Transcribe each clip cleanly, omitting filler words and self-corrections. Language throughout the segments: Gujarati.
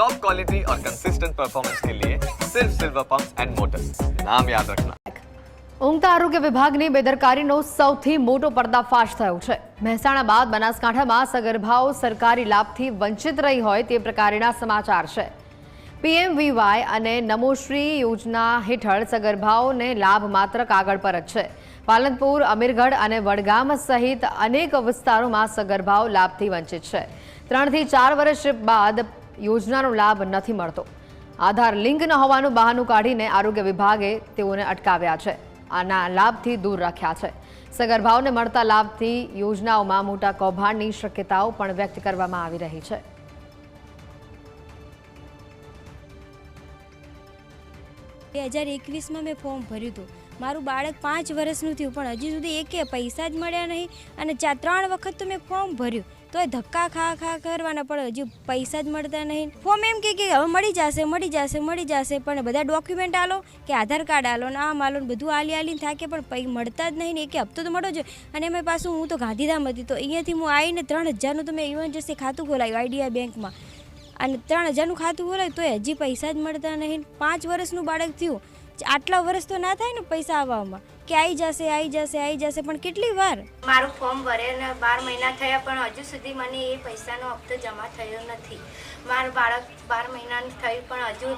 टॉप क्वालिटी और कंसिस्टेंट परफॉर्मेंस के लिए सिर्फ सिल्वर पंप्स एंड मोटर्स, नाम याद रखना। ઊંઘતા આરોગ્ય વિભાગની બેદરકારીનો સૌથી મોટો પર્દાફાશ થયો છે। મહેસાણા બાદ બનાસકાંઠામાં સગર્ભાઓ સરકારી લાભથી વંચિત રહી હોય તે પ્રકારના સમાચાર છે। પીએમવીવાય અને નમોશ્રી યોજના હેઠળ સગર્ભાઓને લાભ માત્ર કાગળ પર જ છે। પાલનપુર, અમીરગઢ અને વડગામ સહિત અનેક વિસ્તારોમાં સગર્ભાઓ લાભથી વંચિત છે। 3 થી 4 વર્ષ બાદ યોજનાનો લાભ નથી મળતો। આધાર લિંક ન હોવાનું બહાનું કાઢીને આરોગ્ય વિભાગે તેઓને અટકાવ્યા છે। આના લાભથી દૂર રાખ્યા છે। સગર્ભાઓને મળતા લાભથી યોજનાઓમાં મોટા કૌભાંડની શક્યતાઓ પણ વ્યક્ત કરવામાં આવી રહી છે। 2021 में मैं फॉर्म भर्યું હતું। મારું બાળક 5 વર્ષનું થયું પણ હજી સુધી એકે પૈસા જ મળ્યા નહીં અને 3 વખત તો મેં ફોર્મ ભર્યું તો એ ધક્કા ખા કરવાના પણ હજી પૈસા જ મળતા નહીં। ફોર્મ એમ કે હવે મળી જશે પણ બધા ડોક્યુમેન્ટ આલો કે આધાર કાર્ડ આલો ને આમ આલો ને બધું આલીને થાકે પણ મળતા જ નહીં ને એકે હપ્તો તો મળો જોઈએ। અને એમાં પાછું હું તો ગાંધીધામ હતી તો અહીંયાથી હું આવીને 3000નું તો મેં ઇમરજન્સી ખાતું ખોલાવ્યું આઈડીઆઈ બેંકમાં અને 3000નું ખાતું ખોલાવ્યું તો હજી પૈસા જ મળતા નહીં। 5 વર્ષનું બાળક થયું, આટલા વર્ષ તો ના થાય ને પૈસા આવવામાં કે આવી જશે પણ કેટલી વાર। મારું ફોર્મ ભરે ને 12 મહિના થયા પણ હજુ સુધી મને એ પૈસાનો હપ્તો જમા થયો નથી। મારું બાળક 12 મહિનાનું થયું પણ હજુ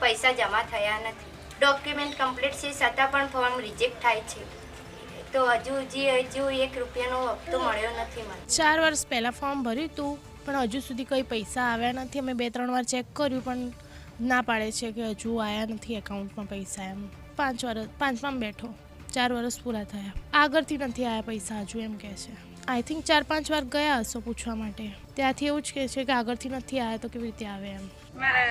પૈસા જમા થયા નથી। ડોક્યુમેન્ટ કમ્પ્લીટ છે છતાં પણ ફોર્મ રિજેક્ટ થાય છે તો હજુ 1 રૂપિયાનો હપ્તો મળ્યો નથી મને। 4 વર્ષ પહેલાં ફોર્મ ભર્યું હતું પણ હજુ સુધી કંઈ પૈસા આવ્યા નથી। અમે 2-3 વાર ચેક કર્યું પણ ના પાડે છે કે હજુ આવ્યા નથી એકાઉન્ટમાં પૈસા। એમ 5માં બેઠો 4 વર્ષ પૂરા થયા, આગળથી નથી આવ્યા પૈસા હજુ એમ કહે છે। આઈ થિંક 4-5 વાર ગયા હશો પૂછવા માટે, ત્યાંથી એવું જ કહે છે કે આગળથી નથી આવ્યા તો કેવી રીતે આવે એમ। મારા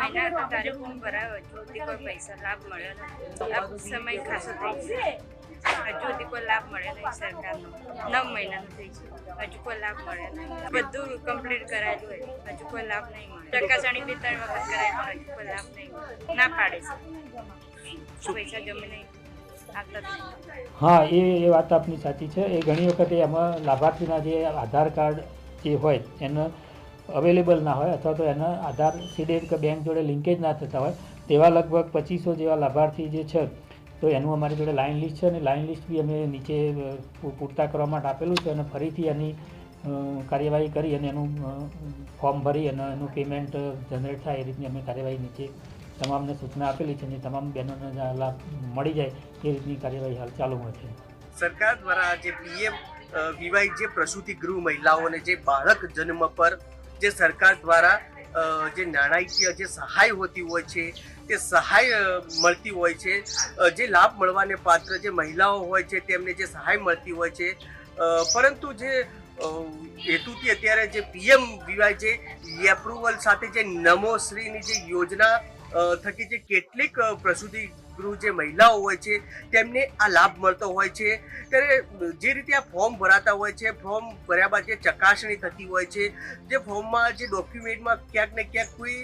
મહિના તારીખ ફોર્મ ભરાયો હજુ સુધી કોઈ પૈસા લાભ મળ્યો નથી। આ સમય ખાસો થઈ ગયો, હજુ સુધી કોઈ લાભ મળ્યો નહીં સરકારનો। 9 મહિનાનું થઈ છે, હજુ કોઈ લાભ મળ્યો નહીં। બધું કમ્પ્લીટ કરાયેલું હોય હજુ કોઈ લાભ નહીં મળે। ચકાસણી 2-3 વખત કરાયેલું હજુ કોઈ લાભ નહીં મળે। ના પાડે છે પૈસા જમે નહીં। હા, એ વાત આપની સાચી છે। એ ઘણી વખત એમાં લાભાર્થીના જે આધાર કાર્ડ જે હોય એને અવેલેબલ ના હોય અથવા તો એના આધાર સીધે કે બેંક જોડે લિંકેજ ના થતા હોય તેવા લગભગ 2500 જેવા લાભાર્થી જે છે તો એનું અમારી જોડે લાઇન લિસ્ટ છે અને લાઇન લિસ્ટ બી અમે નીચે પૂરતા કરવા માટે આપેલું છે અને ફરીથી એની કાર્યવાહી કરી અને એનું ફોર્મ ભરી અને એનું પેમેન્ટ જનરેટ થાય એ રીતની અમે કાર્યવાહી નીચે તમામને સૂચના આપેલી છે અને તમામ બહેનોને લાભ મળી જાય એ રીતની કાર્યવાહી હાલ ચાલુમાં છે। સરકાર દ્વારા જે પીએમવીવાય જે પ્રસૂતિ ગૃહ મહિલાઓને જે બાળક જન્મ પર જે સરકાર દ્વારા જે નાણાકીય જે સહાય હોતી હોય છે તે સહાય મળતી હોય છે। જે લાભ મળવાને પાત્ર જે મહિલાઓ હોય છે તેમને જે સહાય મળતી હોય છે પરંતુ જે હેતુથી અત્યારે જે પીએમવીવાય જે એપ્રુવલ સાથે જે નમોશ્રીની જે યોજના થકી જે કેટલીક પ્રસૂતિ ગૃહ જે મહિલાઓ હોય છે તેમને આ લાભ મળતો હોય છે। ત્યારે જે રીતે આ ફોર્મ ભરાતા હોય છે, ફોર્મ ભર્યા બાદ જે ચકાસણી થતી હોય છે, જે ફોર્મમાં જે ડોક્યુમેન્ટમાં ક્યાંક ને ક્યાંક કોઈ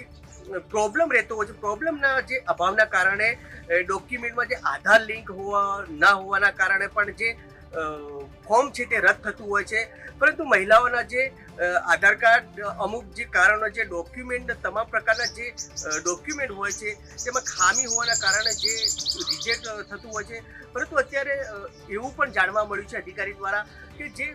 પ્રોબ્લેમ રહેતો હોય છે, પ્રોબ્લેમના જે અભાવના કારણે ડોક્યુમેન્ટમાં જે આધાર લિંક ના હોવાના કારણે પણ જે ફોર્મ છે તે રદ થતું હોય છે। પરંતુ મહિલાઓના જે આધાર કાર્ડ અમુક જે કારણો જે ડોક્યુમેન્ટ તમામ પ્રકારના જે ડોક્યુમેન્ટ હોય છે તેમાં ખામી હોવાના કારણે જે રિજેક્ટ થતું હોય છે। પરંતુ અત્યારે એવું પણ જાણવા મળ્યું છે અધિકારી દ્વારા કે જે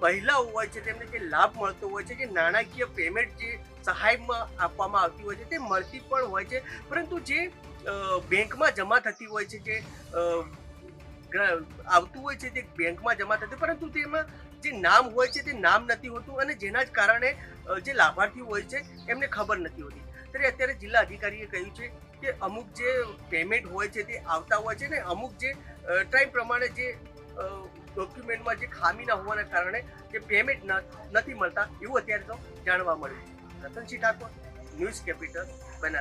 મહિલાઓ હોય છે તેમને જે લાભ મળતો હોય છે, જે નાણાકીય પેમેન્ટ જે સહાયમાં આપવામાં આવતી હોય છે તે મળતી પણ હોય છે પરંતુ જે બેંકમાં જમા થતી હોય છે, જે આવતું હોય છે તે બેંકમાં જમા થતું પરંતુ તેમાં જે નામ હોય છે તે નામ નથી હોતું અને જેના જ કારણે જે લાભાર્થી હોય છે એમને ખબર નથી હોતી। ત્યારે અત્યારે જિલ્લા અધિકારીએ કહ્યું છે કે અમુક જે પેમેન્ટ હોય છે તે આવતા હોય છે ને અમુક જે ટાઈમ પ્રમાણે જે ડોક્યુમેન્ટમાં જે ખામી ના હોવાના કારણે જે પેમેન્ટ નથી મળતા એવું અત્યારે તો જાણવા મળ્યું છે। Ratansinh Thakor, news capital, Banas.